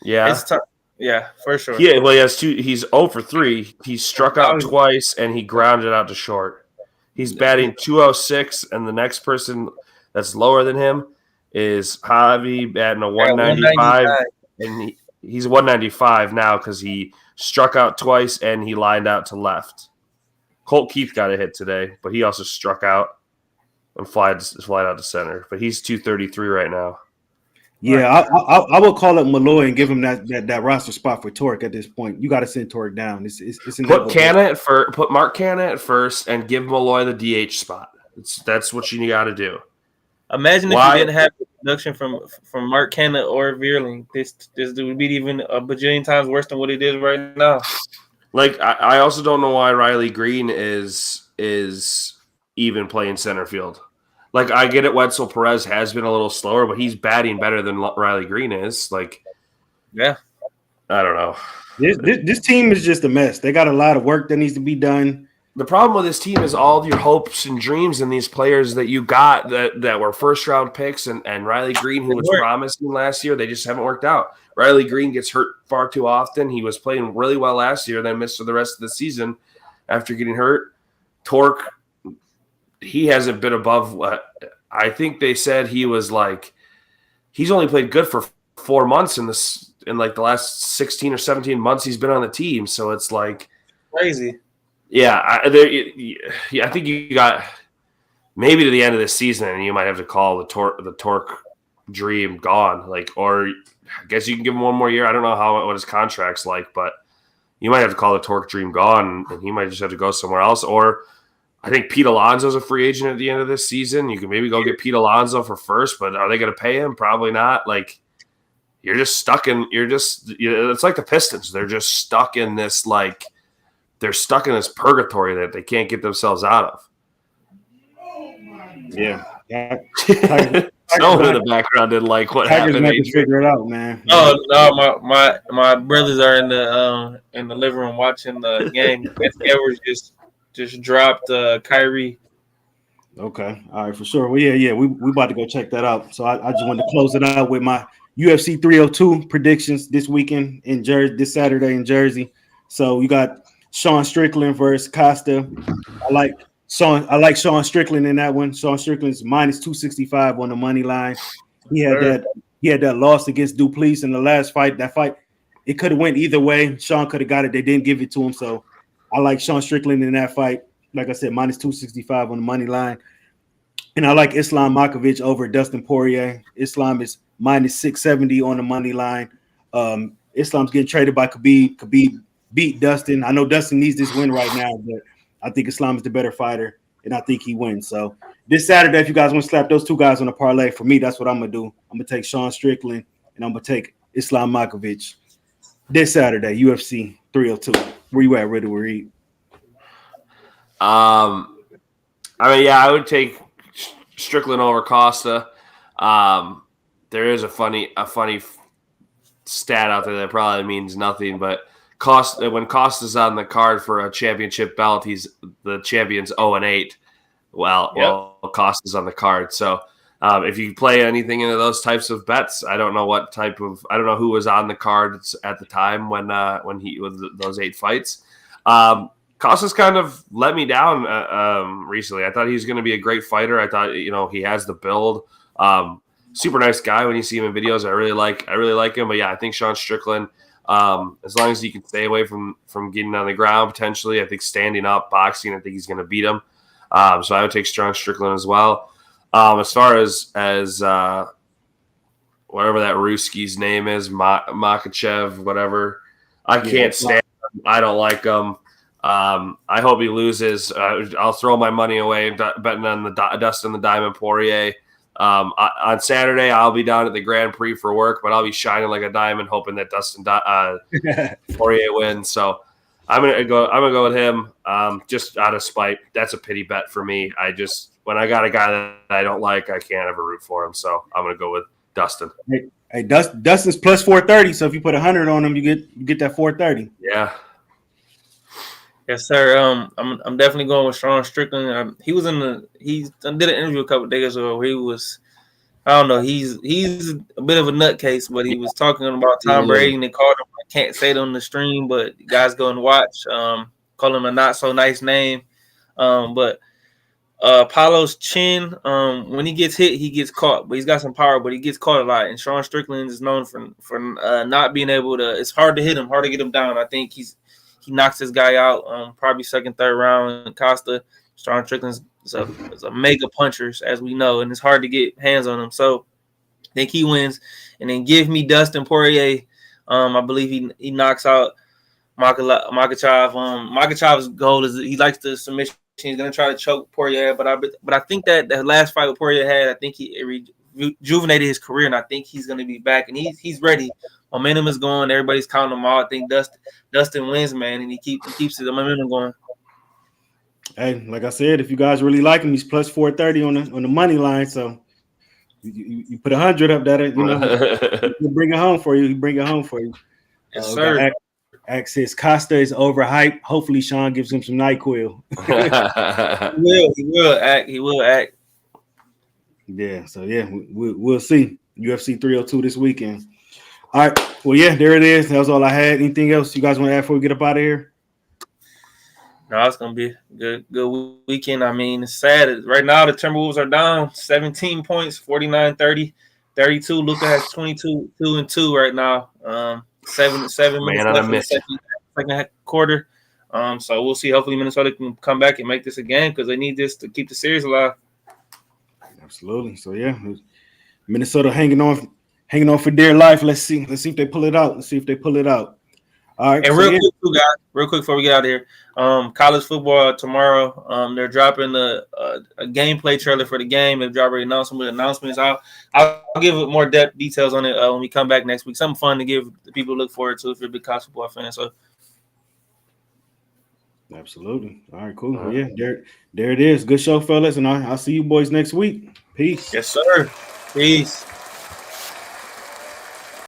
[SPEAKER 3] Yeah,
[SPEAKER 1] it's time. Yeah, for sure.
[SPEAKER 3] Yeah, well, he has 2. He's 0 for 3. He struck out twice, and he grounded out to short. He's batting 206, and the next person that's lower than him is Javi batting a 195, and he's 195 now because he struck out twice and he lined out to left. Colt Keith got a hit today, but he also struck out and flied out to center. But he's 233 right now.
[SPEAKER 2] Yeah, I will call up Malloy and give him that roster spot for Torque at this point. You got to send Torque down. It's
[SPEAKER 3] put Mark Canna at first and give Malloy the DH spot. That's what you got to do.
[SPEAKER 1] Imagine if you didn't have production from Mark Canna or Vierling. This would be even a bajillion times worse than what it is right now.
[SPEAKER 3] Like I also don't know why Riley Green is even playing center field. Like I get it, Wetzel Perez has been a little slower, but he's batting better than Riley Green is. Like,
[SPEAKER 1] Yeah,
[SPEAKER 3] I don't know.
[SPEAKER 2] This team is just a mess. They got a lot of work that needs to be done.
[SPEAKER 3] The problem with this team is all of your hopes and dreams in these players that you got that were first round picks and Riley Green, who was promising last year, they just haven't worked out. Riley Green gets hurt far too often. He was playing really well last year, then missed for the rest of the season after getting hurt. Torque, he hasn't been above what I think they said he was like. He's only played good for 4 months in like the last 16 or 17 months he's been on the team. So it's like
[SPEAKER 1] crazy.
[SPEAKER 3] Yeah, I think you got maybe to the end of the season, and you might have to call the Torque dream gone. Like, or I guess you can give him one more year. I don't know what his contract's like, but you might have to call the Torque dream gone, and he might just have to go somewhere else. Or I think Pete Alonso's a free agent at the end of this season. You can maybe go get Pete Alonso for first, but are they going to pay him? Probably not. Like, you're just stuck in. It's like the Pistons. They're just stuck in this like. They're stuck in this purgatory that they can't get themselves out of.
[SPEAKER 2] Yeah.
[SPEAKER 3] Someone in the background didn't like what happened.
[SPEAKER 2] They figure it out, man.
[SPEAKER 1] Oh no, my brothers are in the living room watching the game. Edwards just dropped Kyrie.
[SPEAKER 2] Okay, all right, for sure. Well, yeah, we about to go check that out. So I just wanted to close it out with my UFC 302 predictions this weekend in Jersey, this Saturday in Jersey. So you got Sean Strickland versus Costa. I like Sean Strickland in that one. Sean Strickland's minus 265 on the money line. He had that loss against Duplessis in the last fight. That fight, it could have went either way. Sean could have got it. They didn't give it to him. So I like Sean Strickland in that fight. Like I said, minus 265 on the money line. And I like Islam Makhachev over Dustin Poirier. Islam is minus 670 on the money line. Islam's getting traded by Khabib. Khabib beat Dustin. I know Dustin needs this win right now, but I think Islam is the better fighter, and I think he wins. So this Saturday, if you guys want to slap those two guys on a parlay, for me, that's what I'm going to do. I'm going to take Sean Strickland, and I'm going to take Islam Makhachev this Saturday, UFC 302. Where you at, Reid?
[SPEAKER 3] I would take Strickland over Costa. There is a funny stat out there that probably means nothing, but when Costa's on the card for a championship belt, he's the champion's 0-8. Well, Costa's on the card. So if you play anything into those types of bets, I don't know who was on the cards at the time when he was those 8 fights. Costa's kind of let me down recently. I thought he was going to be a great fighter. I thought he has the build. Super nice guy when you see him in videos. I really like him. But yeah, I think Sean Strickland. As long as he can stay away from getting on the ground, potentially, I think standing up, boxing, I think he's going to beat him. So I would take Sean Strickland as well. As far as whatever that Ruski's name is, Makhachev, whatever, I can't stand him. I don't like him. I hope he loses. I'll throw my money away betting on the Dustin the Diamond Poirier. On Saturday, I'll be down at the Grand Prix for work, but I'll be shining like a diamond, hoping that Dustin Poirier wins. So I'm gonna go with him, just out of spite. That's a pity bet for me. When I got a guy that I don't like, I can't ever root for him. So I'm gonna go with Dustin.
[SPEAKER 2] Hey, Dustin's plus 430. So if you put 100 on him, you get that 430.
[SPEAKER 3] Yeah.
[SPEAKER 1] Yes, sir. I'm definitely going with Sean Strickland. He did an interview a couple of days ago where he was, I don't know, he's a bit of a nutcase, but he was talking about Tom Brady and they called him. I can't say it on the stream, but you guys go and watch. Call him a not so nice name. But Paulo's chin, when he gets hit, he gets caught, but he's got some power, but he gets caught a lot. And Sean Strickland is known for not being able to. It's hard to hit him, hard to get him down. I think he knocks this guy out, probably second, third round. Costa, Sean Strickland is a mega puncher, as we know, and it's hard to get hands on him. So I think he wins. And then give me Dustin Poirier. I believe he knocks out Makhachev. Makhachev's goal is he likes the submission. He's going to try to choke Poirier, but I think that the last fight with Poirier had, I think he rejuvenated his career, and I think he's going to be back, and he's ready. momentum is going. Everybody's counting them all. I think Dustin wins, man, and he keeps the momentum going.
[SPEAKER 2] Hey, like I said, if you guys really like him, he's plus 430 on the money line. So you put 100 up, that he'll bring it home for you. He bring it home for you.
[SPEAKER 1] Yes, sir.
[SPEAKER 2] Act says Costa is overhyped. Hopefully, Sean gives him some NyQuil.
[SPEAKER 1] He will act.
[SPEAKER 2] Yeah. So yeah, we'll see. UFC 302 this weekend. All right. Well, yeah, there it is. That was all I had. Anything else you guys want to add before we get up out of here?
[SPEAKER 1] No, it's gonna be a good weekend. I mean, it's sad. Right now, the Timberwolves are down 17 points, 49-30, 32. Luka has 22-2 right now. 7 minutes left in the second quarter. So we'll see. Hopefully, Minnesota can come back and make this a game because they need this to keep the series alive.
[SPEAKER 2] Absolutely. So yeah, Minnesota hanging on for dear life. Let's see if they pull it out. All right.
[SPEAKER 1] And real quick before we get out of here, college football tomorrow. They're dropping a gameplay trailer for the game. They've dropped an announcement with announcements. I'll give it more details on it when we come back next week. Something fun to give the people to look forward to if you're a big college football fan. So.
[SPEAKER 2] Absolutely. All right, cool. Well, yeah, there it is. Good show, fellas, and I'll see you boys next week. Peace.
[SPEAKER 1] Yes, sir. Peace.